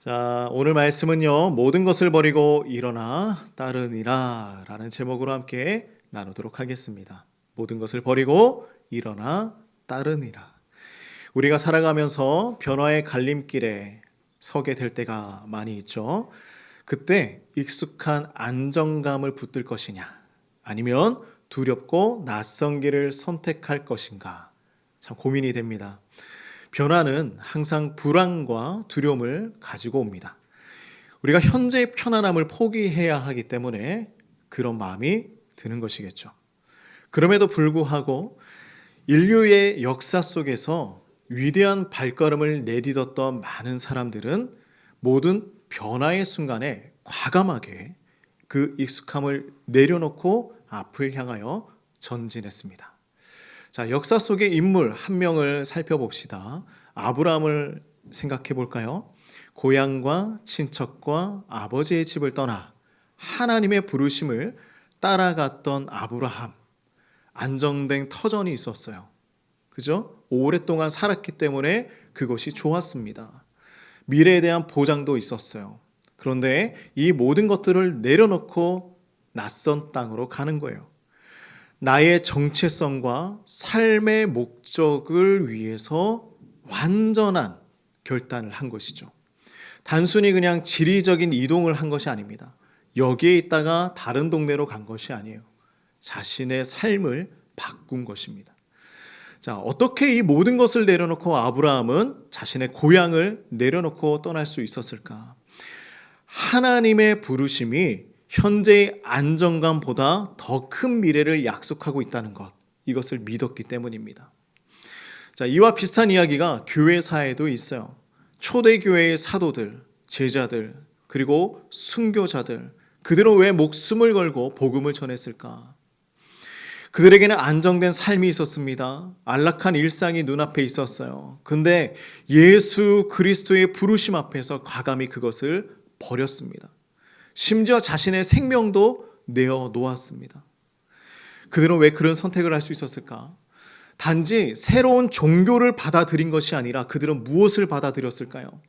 자, 오늘 말씀은요, 모든 것을 버리고 일어나 따르니라 라는 제목으로 함께 나누도록 하겠습니다. 모든 것을 버리고 일어나 따르니라. 우리가 살아가면서 변화의 갈림길에 서게 될 때가 많이 있죠. 그때 익숙한 안정감을 붙들 것이냐, 아니면 두렵고 낯선 길을 선택할 것인가, 참 고민이 됩니다. 변화는 항상 불안과 두려움을 가지고 옵니다. 우리가 현재의 편안함을 포기해야 하기 때문에 그런 마음이 드는 것이겠죠. 그럼에도 불구하고 인류의 역사 속에서 위대한 발걸음을 내딛었던 많은 사람들은 모든 변화의 순간에 과감하게 그 익숙함을 내려놓고 앞을 향하여 전진했습니다. 자, 역사 속의 인물 한 명을 살펴봅시다. 아브라함을 생각해 볼까요? 고향과 친척과 아버지의 집을 떠나 하나님의 부르심을 따라갔던 아브라함. 안정된 터전이 있었어요. 그죠? 오랫동안 살았기 때문에 그것이 좋았습니다. 미래에 대한 보장도 있었어요. 그런데 이 모든 것들을 내려놓고 낯선 땅으로 가는 거예요. 나의 정체성과 삶의 목적을 위해서 완전한 결단을 한 것이죠. 단순히 그냥 지리적인 이동을 한 것이 아닙니다. 여기에 있다가 다른 동네로 간 것이 아니에요. 자신의 삶을 바꾼 것입니다. 자, 어떻게 이 모든 것을 내려놓고 아브라함은 자신의 고향을 내려놓고 떠날 수 있었을까? 하나님의 부르심이 현재의 안정감보다 더 큰 미래를 약속하고 있다는 것, 이것을 믿었기 때문입니다. 자, 이와 비슷한 이야기가 교회사에도 있어요. 초대교회의 사도들, 제자들, 그리고 순교자들, 그들은 왜 목숨을 걸고 복음을 전했을까? 그들에게는 안정된 삶이 있었습니다. 안락한 일상이 눈앞에 있었어요. 근데 예수 그리스도의 부르심 앞에서 과감히 그것을 버렸습니다. 심지어 자신의 생명도 내어놓았습니다. 그들은 왜 그런 선택을 할 수 있었을까? 단지 새로운 종교를 받아들인 것이 아니라 그들은 무엇을 받아들였을까요?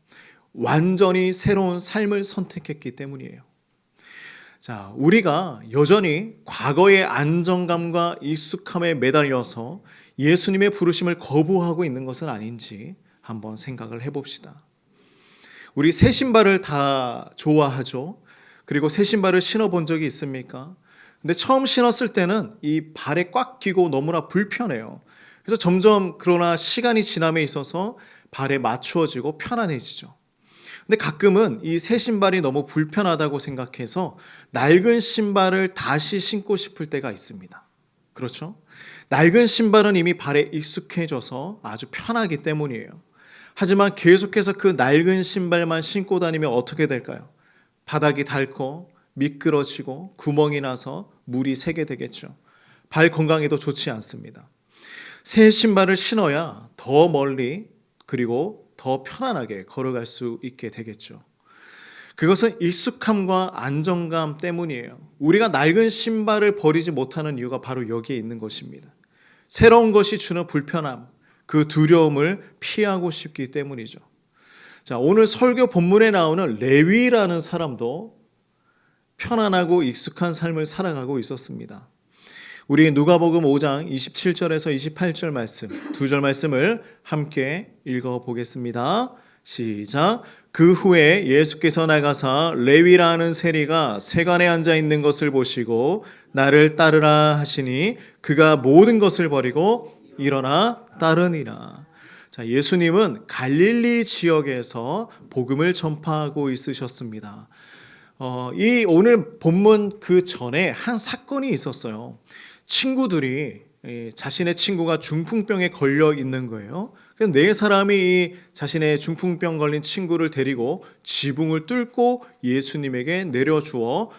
완전히 새로운 삶을 선택했기 때문이에요. 자, 우리가 여전히 과거의 안정감과 익숙함에 매달려서 예수님의 부르심을 거부하고 있는 것은 아닌지 한번 생각을 해봅시다. 우리 새 신발을 다 좋아하죠. 그리고 새 신발을 신어본 적이 있습니까? 근데 처음 신었을 때는 이 발에 꽉 끼고 너무나 불편해요. 그래서 점점 그러나 시간이 지남에 있어서 발에 맞추어지고 편안해지죠. 근데 가끔은 이 새 신발이 너무 불편하다고 생각해서 낡은 신발을 다시 신고 싶을 때가 있습니다. 그렇죠? 낡은 신발은 이미 발에 익숙해져서 아주 편하기 때문이에요. 하지만 계속해서 그 낡은 신발만 신고 다니면 어떻게 될까요? 바닥이 닳고 미끄러지고 구멍이 나서 물이 새게 되겠죠. 발 건강에도 좋지 않습니다. 새 신발을 신어야 더 멀리 그리고 더 편안하게 걸어갈 수 있게 되겠죠. 그것은 익숙함과 안정감 때문이에요. 우리가 낡은 신발을 버리지 못하는 이유가 바로 여기에 있는 것입니다. 새로운 것이 주는 불편함, 그 두려움을 피하고 싶기 때문이죠. 자, 오늘 설교 본문에 나오는 레위라는 사람도 편안하고 익숙한 삶을 살아가고 있었습니다. 우리 누가복음 5장 27절에서 28절 말씀, 두 절 말씀을 함께 읽어보겠습니다. 시작. 그 후에 예수께서 나가사 레위라는 세리가 세간에 앉아 있는 것을 보시고 나를 따르라 하시니 그가 모든 것을 버리고 일어나 따르니라. 자, 예수님은 갈릴리 지역에서 복음을 전파하고 있으셨습니다. 이 오늘 본문 그 전에 한 사건이 있었어요. 친구들이 자신의 친구가 중풍병에 걸려 있는 거예요. 그래서 네 사람이 자신의 중풍병 걸린 친구를 데리고 지붕을 뚫고 예수님에게 내려주어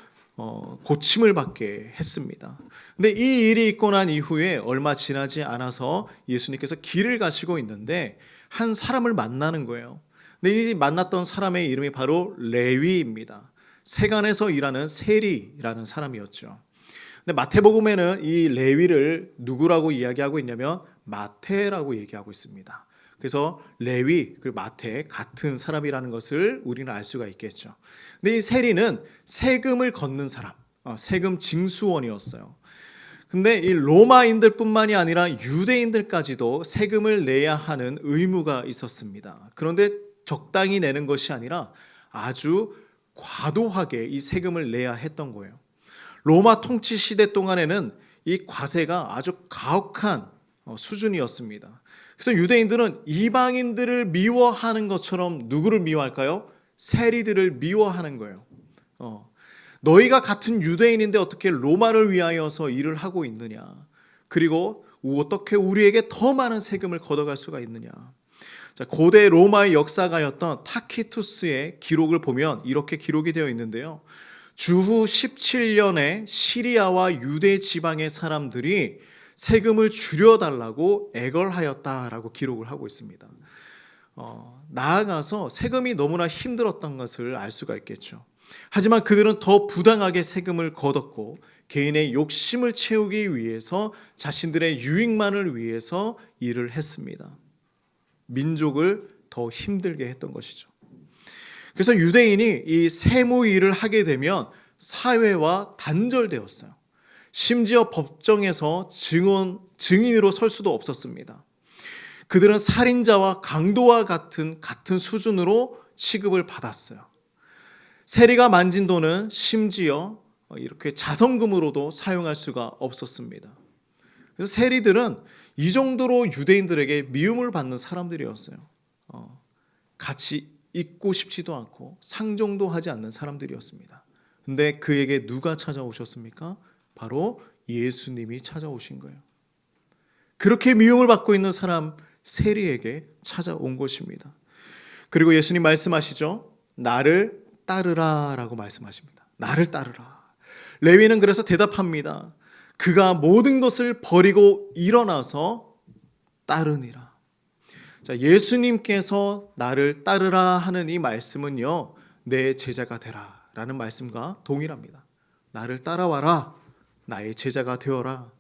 고침을 받게 했습니다. 근데 이 일이 있고 난 이후에 얼마 지나지 않아서 예수님께서 길을 가시고 있는데 한 사람을 만나는 거예요. 근데 이 만났던 사람의 이름이 바로 레위입니다. 세간에서 일하는 세리라는 사람이었죠. 근데 마태복음에는 이 레위를 누구라고 이야기하고 있냐면 마태라고 얘기하고 있습니다. 그래서 레위 그리고 마태 같은 사람이라는 것을 우리는 알 수가 있겠죠. 근데 이 세리는 세금을 걷는 사람, 세금 징수원이었어요. 근데 이 로마인들뿐만이 아니라 유대인들까지도 세금을 내야 하는 의무가 있었습니다. 그런데 적당히 내는 것이 아니라 아주 과도하게 이 세금을 내야 했던 거예요. 로마 통치 시대 동안에는 이 과세가 아주 가혹한 수준이었습니다. 그래서 유대인들은 이방인들을 미워하는 것처럼 누구를 미워할까요? 세리들을 미워하는 거예요. 너희가 같은 유대인인데 어떻게 로마를 위하여서 일을 하고 있느냐? 그리고 어떻게 우리에게 더 많은 세금을 걷어갈 수가 있느냐? 자, 고대 로마의 역사가였던 타키투스의 기록을 보면 이렇게 기록이 되어 있는데요. 주후 17년에 시리아와 유대 지방의 사람들이 세금을 줄여달라고 애걸하였다라고 기록을 하고 있습니다. 나아가서 세금이 너무나 힘들었던 것을 알 수가 있겠죠. 하지만 그들은 더 부당하게 세금을 걷었고 개인의 욕심을 채우기 위해서 자신들의 유익만을 위해서 일을 했습니다. 민족을 더 힘들게 했던 것이죠. 그래서 유대인이 이 세무 일을 하게 되면 사회와 단절되었어요. 심지어 법정에서 증인으로 설 수도 없었습니다. 그들은 살인자와 강도와 같은 수준으로 취급을 받았어요. 세리가 만진 돈은 심지어 이렇게 자성금으로도 사용할 수가 없었습니다. 그래서 세리들은 이 정도로 유대인들에게 미움을 받는 사람들이었어요. 같이 있고 싶지도 않고 상종도 하지 않는 사람들이었습니다. 근데 그에게 누가 찾아오셨습니까? 바로 예수님이 찾아오신 거예요. 그렇게 미움을 받고 있는 사람 세리에게 찾아온 것입니다. 그리고 예수님 말씀하시죠. 나를 따르라 라고 말씀하십니다. 나를 따르라. 레위는 그래서 대답합니다. 그가 모든 것을 버리고 일어나서 따르니라. 자, 예수님께서 나를 따르라 하는 이 말씀은요, 내 제자가 되라 라는 말씀과 동일합니다. 나를 따라와라. 나의 제자가 되어라.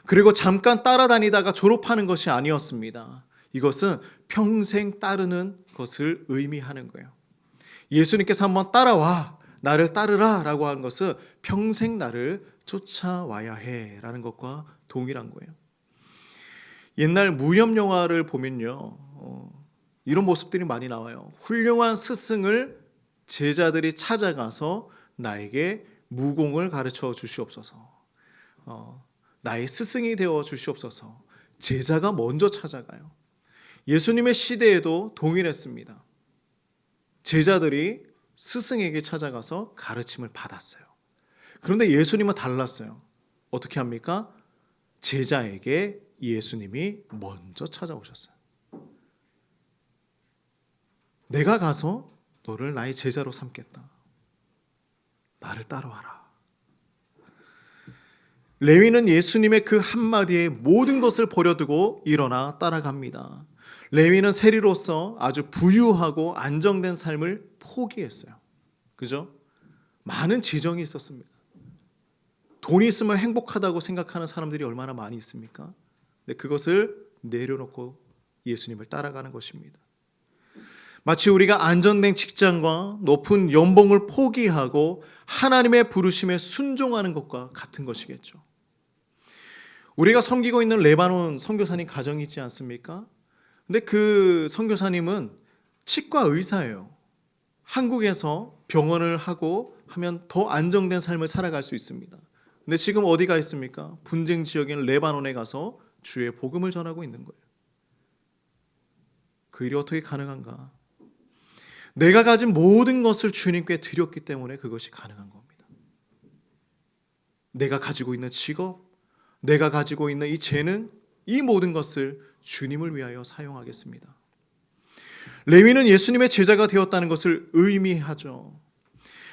그리고 잠깐 따라다니다가 졸업하는 것이 아니었습니다. 이것은 평생 따르는 것을 의미하는 거예요. 예수님께서 한번 따라와, 나를 따르라 라고 한 것은 평생 나를 쫓아와야 해 라는 것과 동일한 거예요. 옛날 무협 영화를 보면요, 이런 모습들이 많이 나와요. 훌륭한 스승을 제자들이 찾아가서 나에게 무공을 가르쳐 주시옵소서, 나의 스승이 되어 주시옵소서. 제자가 먼저 찾아가요. 예수님의 시대에도 동일했습니다. 제자들이 스승에게 찾아가서 가르침을 받았어요. 그런데 예수님은 달랐어요. 어떻게 합니까? 제자에게 예수님이 먼저 찾아오셨어요. 내가 가서 너를 나의 제자로 삼겠다. 나를 따라와라. 레위는 예수님의 그 한마디에 모든 것을 버려두고 일어나 따라갑니다. 레위는 세리로서 아주 부유하고 안정된 삶을 포기했어요. 그죠? 많은 재정이 있었습니다. 돈이 있으면 행복하다고 생각하는 사람들이 얼마나 많이 있습니까? 근데 그것을 내려놓고 예수님을 따라가는 것입니다. 마치 우리가 안정된 직장과 높은 연봉을 포기하고 하나님의 부르심에 순종하는 것과 같은 것이겠죠. 우리가 섬기고 있는 레바논 선교사님 가정이 있지 않습니까? 근데 그 선교사님은 치과 의사예요. 한국에서 병원을 하고 하면 더 안정된 삶을 살아갈 수 있습니다. 근데 지금 어디가 있습니까? 분쟁 지역인 레바논에 가서 주의 복음을 전하고 있는 거예요. 그 일이 어떻게 가능한가? 내가 가진 모든 것을 주님께 드렸기 때문에 그것이 가능한 겁니다. 내가 가지고 있는 직업, 내가 가지고 있는 이 재능, 이 모든 것을 주님을 위하여 사용하겠습니다. 레위는 예수님의 제자가 되었다는 것을 의미하죠.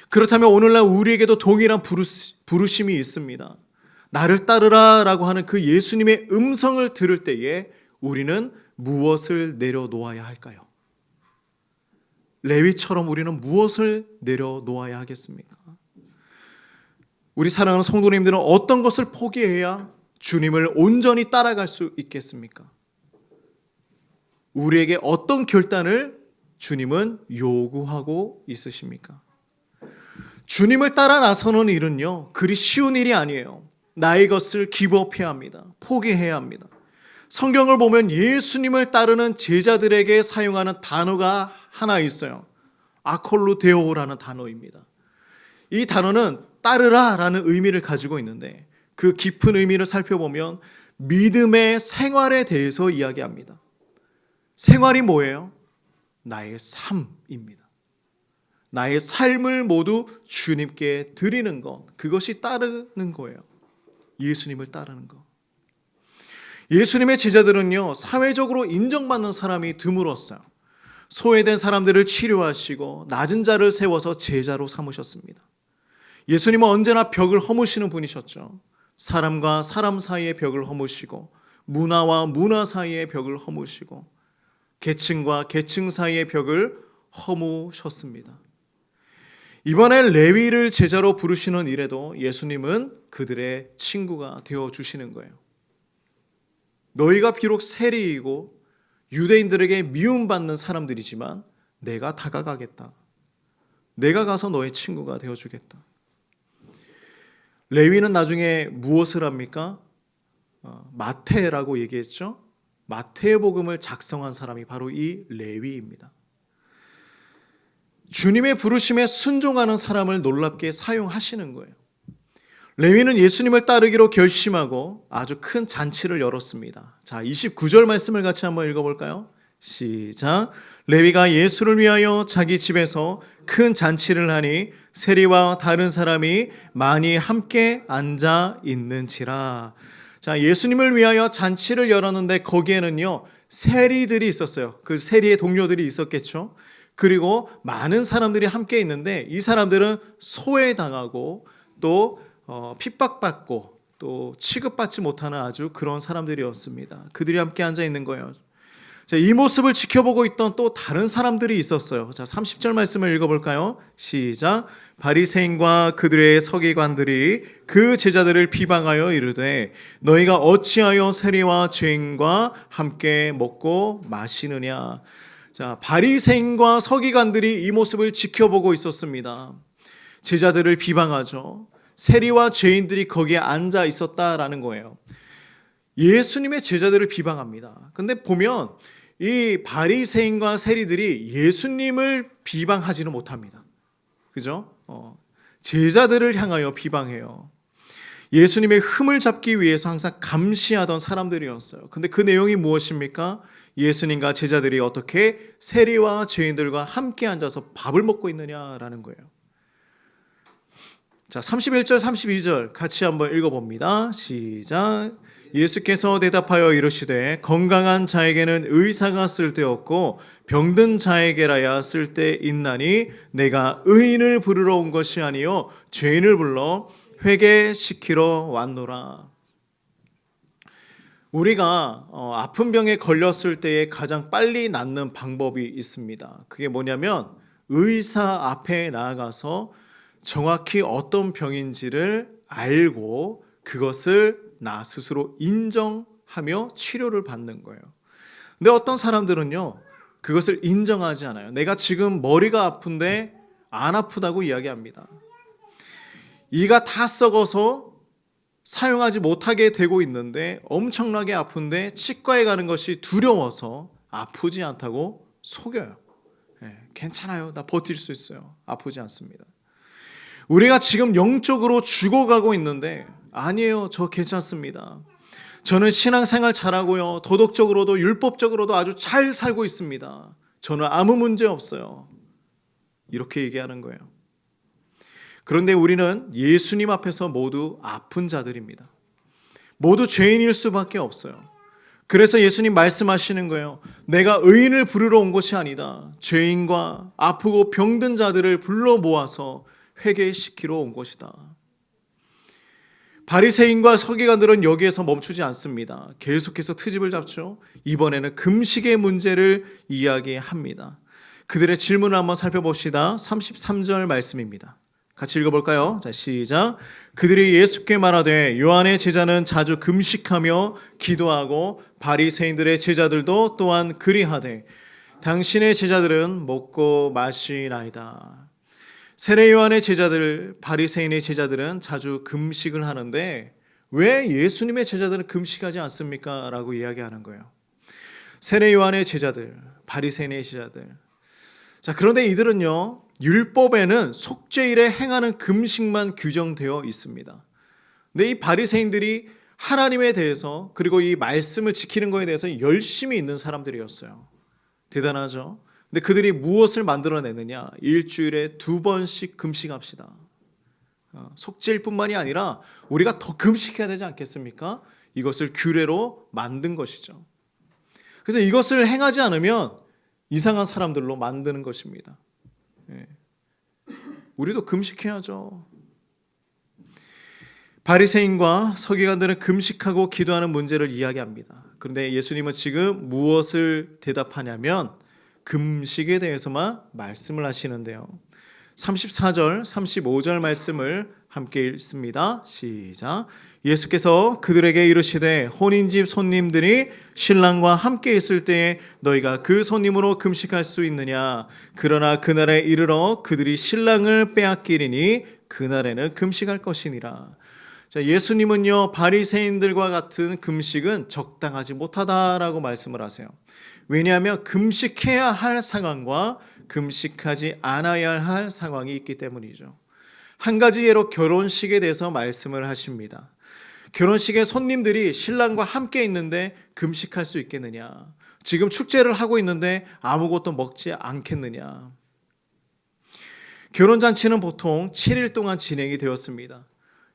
그렇다면 오늘날 우리에게도 동일한 부르심이 있습니다. 나를 따르라 라고 하는 그 예수님의 음성을 들을 때에 우리는 무엇을 내려놓아야 할까요? 레위처럼 우리는 무엇을 내려놓아야 하겠습니까? 우리 사랑하는 성도님들은 어떤 것을 포기해야 주님을 온전히 따라갈 수 있겠습니까? 우리에게 어떤 결단을 주님은 요구하고 있으십니까? 주님을 따라 나서는 일은요, 그리 쉬운 일이 아니에요. 나의 것을 기부해야 합니다. 포기해야 합니다. 성경을 보면 예수님을 따르는 제자들에게 사용하는 단어가 하나 있어요. 아콜루데오라는 단어입니다. 이 단어는 따르라 라는 의미를 가지고 있는데 그 깊은 의미를 살펴보면 믿음의 생활에 대해서 이야기합니다. 생활이 뭐예요? 나의 삶입니다. 나의 삶을 모두 주님께 드리는 것, 그것이 따르는 거예요. 예수님을 따르는 것. 예수님의 제자들은요, 사회적으로 인정받는 사람이 드물었어요. 소외된 사람들을 치료하시고 낮은 자를 세워서 제자로 삼으셨습니다. 예수님은 언제나 벽을 허무시는 분이셨죠. 사람과 사람 사이의 벽을 허무시고 문화와 문화 사이의 벽을 허무시고 계층과 계층 사이의 벽을 허무셨습니다. 이번에 레위를 제자로 부르시는 일에도 예수님은 그들의 친구가 되어주시는 거예요. 너희가 비록 세리이고 유대인들에게 미움받는 사람들이지만 내가 다가가겠다. 내가 가서 너의 친구가 되어주겠다. 레위는 나중에 무엇을 합니까? 마태라고 얘기했죠. 마태복음을 작성한 사람이 바로 이 레위입니다. 주님의 부르심에 순종하는 사람을 놀랍게 사용하시는 거예요. 레위는 예수님을 따르기로 결심하고 아주 큰 잔치를 열었습니다. 자, 29절 말씀을 같이 한번 읽어볼까요? 시작. 레위가 예수를 위하여 자기 집에서 큰 잔치를 하니 세리와 다른 사람이 많이 함께 앉아 있는지라. 자, 예수님을 위하여 잔치를 열었는데 거기에는요, 세리들이 있었어요. 그 세리의 동료들이 있었겠죠. 그리고 많은 사람들이 함께 있는데 이 사람들은 소외당하고 또 핍박받고 또 취급받지 못하는 아주 그런 사람들이었습니다. 그들이 함께 앉아 있는 거예요. 자, 이 모습을 지켜보고 있던 또 다른 사람들이 있었어요. 자, 30절 말씀을 읽어볼까요? 시작. 바리새인과 그들의 서기관들이 그 제자들을 비방하여 이르되 너희가 어찌하여 세리와 죄인과 함께 먹고 마시느냐. 자, 바리새인과 서기관들이 이 모습을 지켜보고 있었습니다. 제자들을 비방하죠. 세리와 죄인들이 거기에 앉아 있었다라는 거예요. 예수님의 제자들을 비방합니다. 근데 보면 이 바리새인과 세리들이 예수님을 비방하지는 못합니다. 그죠? 제자들을 향하여 비방해요. 예수님의 흠을 잡기 위해서 항상 감시하던 사람들이었어요. 근데 그 내용이 무엇입니까? 예수님과 제자들이 어떻게 세리와 죄인들과 함께 앉아서 밥을 먹고 있느냐라는 거예요. 자, 31절, 32절 같이 한번 읽어봅니다. 시작. 예수께서 대답하여 이르시되 건강한 자에게는 의사가 쓸데없고 병든 자에게라야 쓸데있나니 내가 의인을 부르러 온 것이 아니요 죄인을 불러 회개시키러 왔노라. 우리가 아픈 병에 걸렸을 때에 가장 빨리 낫는 방법이 있습니다. 그게 뭐냐면 의사 앞에 나아가서 정확히 어떤 병인지를 알고 그것을 나 스스로 인정하며 치료를 받는 거예요. 근데 어떤 사람들은요, 그것을 인정하지 않아요. 내가 지금 머리가 아픈데 안 아프다고 이야기합니다. 이가 다 썩어서 사용하지 못하게 되고 있는데 엄청나게 아픈데 치과에 가는 것이 두려워서 아프지 않다고 속여요. 괜찮아요. 나 버틸 수 있어요. 아프지 않습니다. 우리가 지금 영적으로 죽어가고 있는데 아니에요. 저 괜찮습니다. 저는 신앙생활 잘하고요. 도덕적으로도 율법적으로도 아주 잘 살고 있습니다. 저는 아무 문제 없어요. 이렇게 얘기하는 거예요. 그런데 우리는 예수님 앞에서 모두 아픈 자들입니다. 모두 죄인일 수밖에 없어요. 그래서 예수님 말씀하시는 거예요. 내가 의인을 부르러 온 것이 아니다. 죄인과 아프고 병든 자들을 불러 모아서 회개시키러 온 것이다. 바리새인과 서기관들은 여기에서 멈추지 않습니다. 계속해서 트집을 잡죠. 이번에는 금식의 문제를 이야기합니다. 그들의 질문을 한번 살펴봅시다. 33절 말씀입니다. 같이 읽어볼까요? 자, 시작. 그들이 예수께 말하되 요한의 제자는 자주 금식하며 기도하고 바리새인들의 제자들도 또한 그리하되 당신의 제자들은 먹고 마시나이다. 세례 요한의 제자들, 바리새인의 제자들은 자주 금식을 하는데 왜 예수님의 제자들은 금식하지 않습니까? 라고 이야기하는 거예요. 세례 요한의 제자들, 바리새인의 제자들. 자, 그런데 이들은요, 율법에는 속죄일에 행하는 금식만 규정되어 있습니다. 근데 이 바리새인들이 하나님에 대해서 그리고 이 말씀을 지키는 것에 대해서 열심히 있는 사람들이었어요. 대단하죠? 근데 그들이 무엇을 만들어내느냐? 일주일에 2번씩 금식합시다. 속죄일뿐만이 아니라 우리가 더 금식해야 되지 않겠습니까? 이것을 규례로 만든 것이죠. 그래서 이것을 행하지 않으면 이상한 사람들로 만드는 것입니다. 우리도 금식해야죠. 바리새인과 서기관들은 금식하고 기도하는 문제를 이야기합니다. 그런데 예수님은 지금 무엇을 대답하냐면 금식에 대해서만 말씀을 하시는데요. 34절, 35절 말씀을 함께 읽습니다. 시작. 예수께서 그들에게 이르시되 혼인집 손님들이 신랑과 함께 있을 때에 너희가 그 손님으로 금식할 수 있느냐? 그러나 그날에 이르러 그들이 신랑을 빼앗기리니 그날에는 금식할 것이니라. 자, 예수님은요, 바리새인들과 같은 금식은 적당하지 못하다라고 말씀을 하세요. 왜냐하면 금식해야 할 상황과 금식하지 않아야 할 상황이 있기 때문이죠. 한 가지 예로 결혼식에 대해서 말씀을 하십니다. 결혼식에 손님들이 신랑과 함께 있는데 금식할 수 있겠느냐? 지금 축제를 하고 있는데 아무것도 먹지 않겠느냐? 결혼잔치는 보통 7일 동안 진행이 되었습니다.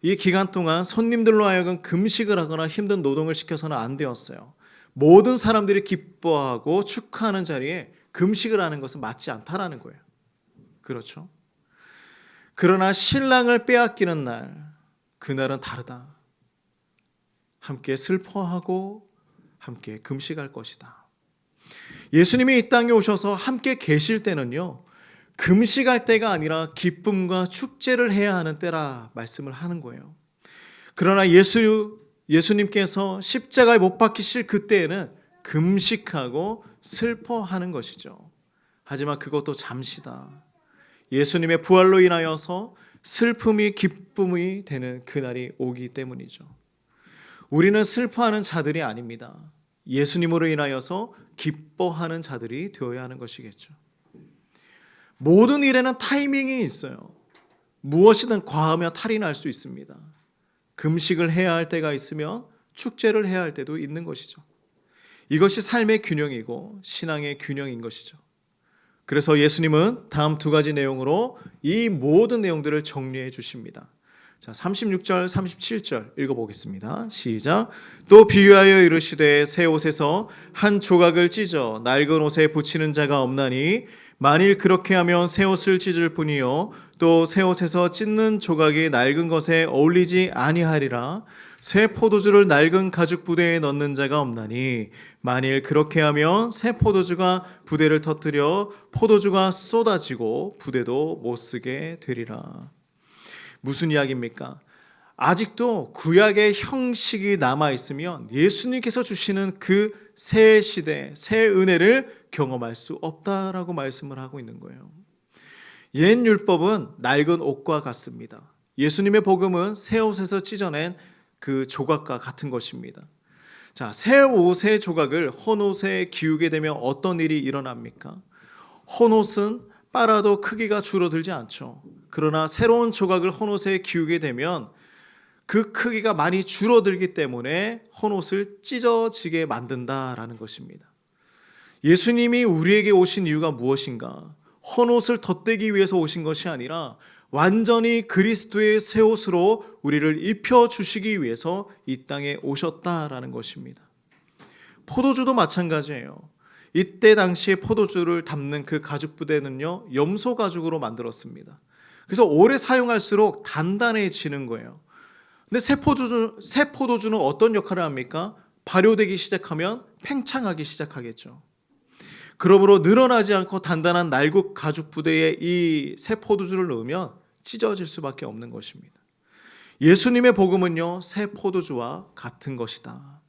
이 기간 동안 손님들로 하여금 금식을 하거나 힘든 노동을 시켜서는 안 되었어요. 모든 사람들이 기뻐하고 축하하는 자리에 금식을 하는 것은 맞지 않다라는 거예요. 그렇죠? 그러나 신랑을 빼앗기는 날, 그날은 다르다. 함께 슬퍼하고 함께 금식할 것이다. 예수님이 이 땅에 오셔서 함께 계실 때는요, 금식할 때가 아니라 기쁨과 축제를 해야 하는 때라 말씀을 하는 거예요. 그러나 예수님께서 십자가에 못 박히실 그때에는 금식하고 슬퍼하는 것이죠. 하지만 그것도 잠시다. 예수님의 부활로 인하여서 슬픔이 기쁨이 되는 그날이 오기 때문이죠. 우리는 슬퍼하는 자들이 아닙니다. 예수님으로 인하여서 기뻐하는 자들이 되어야 하는 것이겠죠. 모든 일에는 타이밍이 있어요. 무엇이든 과하며 탈이 날 수 있습니다. 금식을 해야 할 때가 있으면 축제를 해야 할 때도 있는 것이죠. 이것이 삶의 균형이고 신앙의 균형인 것이죠. 그래서 예수님은 다음 2가지 내용으로 이 모든 내용들을 정리해 주십니다. 자, 36절, 37절 읽어보겠습니다. 시작. 또 비유하여 이르시되 새 옷에서 한 조각을 찢어 낡은 옷에 붙이는 자가 없나니 만일 그렇게 하면 새 옷을 찢을 뿐이요 또 새 옷에서 찢는 조각이 낡은 것에 어울리지 아니하리라. 새 포도주를 낡은 가죽 부대에 넣는 자가 없나니 만일 그렇게 하면 새 포도주가 부대를 터뜨려 포도주가 쏟아지고 부대도 못 쓰게 되리라. 무슨 이야기입니까? 아직도 구약의 형식이 남아있으면 예수님께서 주시는 그 새 시대, 새 은혜를 경험할 수 없다라고 말씀을 하고 있는 거예요. 옛 율법은 낡은 옷과 같습니다. 예수님의 복음은 새 옷에서 찢어낸 그 조각과 같은 것입니다. 자, 새 옷의 조각을 헌 옷에 기우게 되면 어떤 일이 일어납니까? 헌 옷은 빨아도 크기가 줄어들지 않죠. 그러나 새로운 조각을 헌 옷에 기우게 되면 그 크기가 많이 줄어들기 때문에 헌 옷을 찢어지게 만든다라는 것입니다. 예수님이 우리에게 오신 이유가 무엇인가? 헌 옷을 덧대기 위해서 오신 것이 아니라 완전히 그리스도의 새 옷으로 우리를 입혀주시기 위해서 이 땅에 오셨다라는 것입니다. 포도주도 마찬가지예요. 이때 당시에 포도주를 담는 그 가죽 부대는요, 염소 가죽으로 만들었습니다. 그래서 오래 사용할수록 단단해지는 거예요. 근데 새 포도주는 어떤 역할을 합니까? 발효되기 시작하면 팽창하기 시작하겠죠. 그러므로 늘어나지 않고 단단한 날국 가죽 부대에 이 새 포도주를 넣으면 찢어질 수밖에 없는 것입니다. 예수님의 복음은요, 새 포도주와 같은 것이다.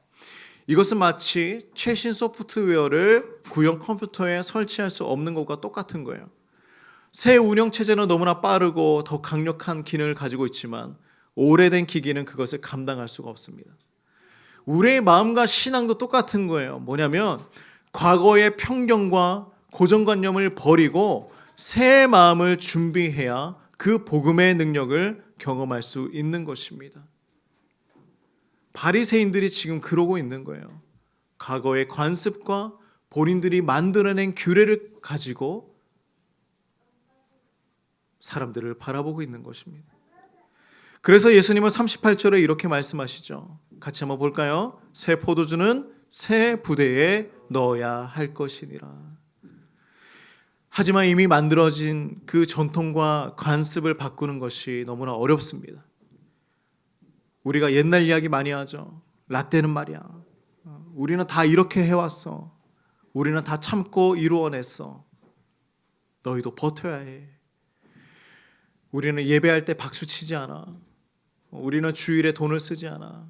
이것은 마치 최신 소프트웨어를 구형 컴퓨터에 설치할 수 없는 것과 똑같은 거예요. 새 운영체제는 너무나 빠르고 더 강력한 기능을 가지고 있지만 오래된 기기는 그것을 감당할 수가 없습니다. 우리의 마음과 신앙도 똑같은 거예요. 뭐냐면 과거의 편견과 고정관념을 버리고 새 마음을 준비해야 그 복음의 능력을 경험할 수 있는 것입니다. 바리새인들이 지금 그러고 있는 거예요. 과거의 관습과 본인들이 만들어낸 규례를 가지고 사람들을 바라보고 있는 것입니다. 그래서 예수님은 38절에 이렇게 말씀하시죠. 같이 한번 볼까요? 새 포도주는 새 부대에 넣어야 할 것이니라. 하지만 이미 만들어진 그 전통과 관습을 바꾸는 것이 너무나 어렵습니다. 우리가 옛날 이야기 많이 하죠. 라떼는 말이야, 우리는 다 이렇게 해왔어. 우리는 다 참고 이루어냈어. 너희도 버텨야 해. 우리는 예배할 때 박수 치지 않아. 우리는 주일에 돈을 쓰지 않아.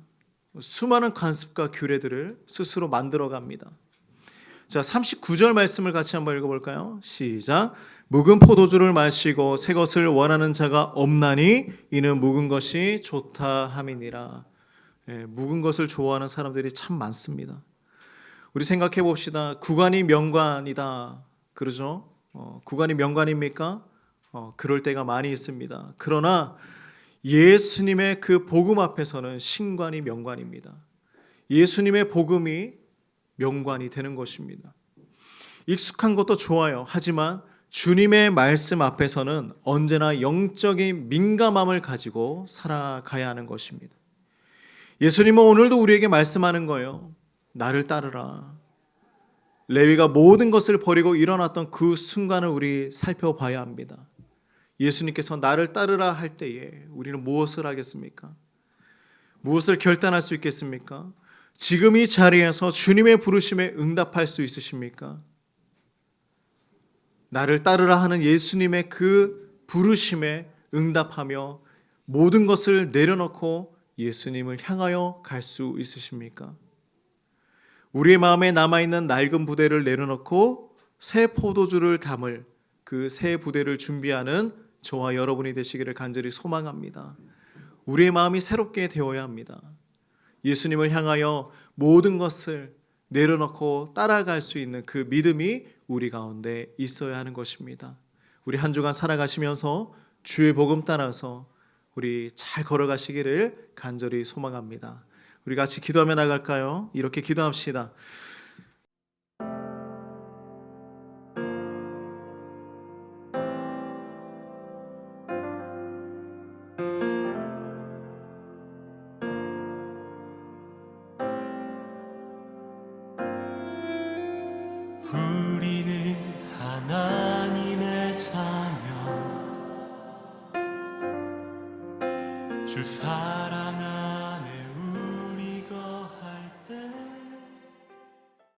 수많은 관습과 규례들을 스스로 만들어갑니다. 자, 39절 말씀을 같이 한번 읽어볼까요? 시작. 묵은 포도주를 마시고 새 것을 원하는 자가 없나니 이는 묵은 것이 좋다 함이니라. 묵은 것을 좋아하는 사람들이 참 많습니다. 우리 생각해 봅시다. 구간이 명관이다 그러죠? 구간이 명관입니까? 그럴 때가 많이 있습니다. 그러나 예수님의 그 복음 앞에서는 신관이 명관입니다. 예수님의 복음이 명관이 되는 것입니다. 익숙한 것도 좋아요. 하지만 주님의 말씀 앞에서는 언제나 영적인 민감함을 가지고 살아가야 하는 것입니다. 예수님은 오늘도 우리에게 말씀하는 거예요. 나를 따르라. 레위가 모든 것을 버리고 일어났던 그 순간을 우리 살펴봐야 합니다. 예수님께서 나를 따르라 할 때에 우리는 무엇을 하겠습니까? 무엇을 결단할 수 있겠습니까? 지금 이 자리에서 주님의 부르심에 응답할 수 있으십니까? 나를 따르라 하는 예수님의 그 부르심에 응답하며 모든 것을 내려놓고 예수님을 향하여 갈 수 있으십니까? 우리의 마음에 남아있는 낡은 부대를 내려놓고 새 포도주를 담을 그 새 부대를 준비하는 저와 여러분이 되시기를 간절히 소망합니다. 우리의 마음이 새롭게 되어야 합니다. 예수님을 향하여 모든 것을 내려놓고 따라갈 수 있는 그 믿음이 우리 가운데 있어야 하는 것입니다. 우리 한 주간 살아가시면서 주의 복음 따라서 우리 잘 걸어가시기를 간절히 소망합니다. 우리 같이 기도하며 나갈까요? 이렇게 기도합시다. 우리는 하나님의 자녀, 주 사랑하는